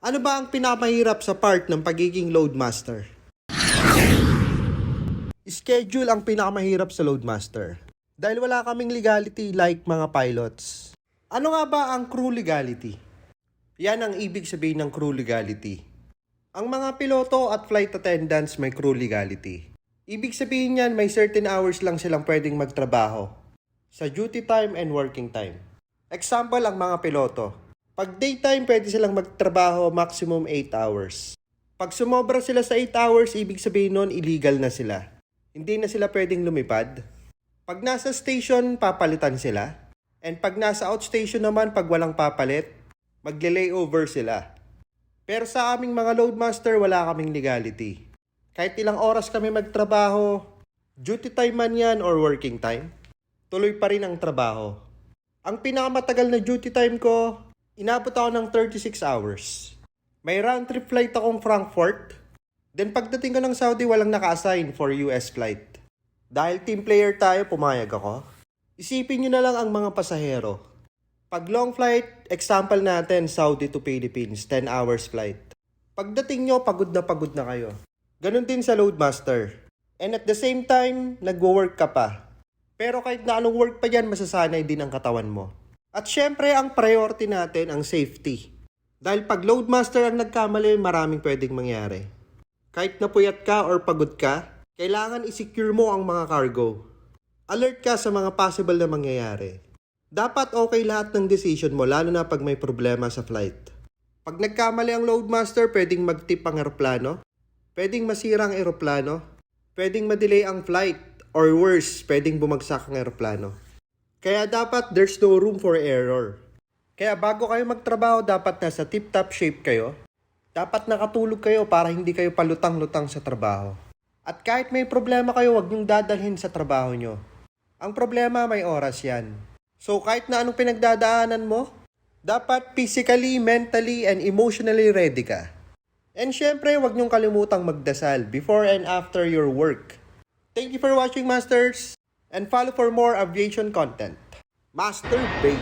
Ano ba ang pinapahirap sa part ng pagiging loadmaster? Schedule ang pinakamahirap sa loadmaster. Dahil wala kaming legality like mga pilots. Ano nga ba ang crew legality? Yan ang ibig sabihin ng crew legality. Ang mga piloto at flight attendants may crew legality. Ibig sabihin yan may certain hours lang silang pwedeng magtrabaho. Sa duty time and working time. Example ang mga piloto. Pag daytime, pwede silang magtrabaho maximum 8 hours. Pag sumobra sila sa 8 hours, ibig sabihin nun, illegal na sila. Hindi na sila pwedeng lumipad. Pag nasa station, papalitan sila. And pag nasa outstation naman, pag walang papalit, magle-layover sila. Pero sa aming mga loadmaster, wala kaming legality. Kahit ilang oras kami magtrabaho, duty time man yan or working time, tuloy pa rin ang trabaho. Ang pinakamatagal na duty time ko, inabot ako ng 36 hours. May round trip flight akong Frankfurt. Then pagdating ko ng Saudi, walang naka-assign for US flight. Dahil team player tayo, pumayag ako. Isipin nyo na lang ang mga pasahero. Pag long flight, example natin, Saudi to Philippines, 10 hours flight. Pagdating nyo, pagod na kayo. Ganon din sa loadmaster. And at the same time, nagwo-work ka pa. Pero kahit na anong work pa yan, masasanay din ang katawan mo. At syempre, ang priority natin ang safety. Dahil pag loadmaster ang nagkamali, maraming pwedeng mangyari. Kahit napuyat ka or pagod ka, kailangan i-secure mo ang mga cargo. Alert ka sa mga possible na mangyayari. Dapat okay lahat ng decision mo, lalo na pag may problema sa flight. Pag nagkamali ang loadmaster, pwedeng mag-tip ang eroplano, pwedeng masira ang eroplano, pwedeng madelay ang flight, or worse, pwedeng bumagsak ang eroplano. Kaya dapat there's no room for error. Kaya bago kayo magtrabaho, dapat nasa tip-top shape kayo. Dapat nakatulog kayo para hindi kayo palutang-lutang sa trabaho. At kahit may problema kayo, huwag niyong dadalhin sa trabaho nyo. Ang problema, may oras yan. So kahit na anong pinagdadaanan mo, dapat physically, mentally, and emotionally ready ka. And syempre, huwag niyong kalimutang magdasal before and after your work. Thank you for watching, Masters! And follow for more aviation content. Master Bay.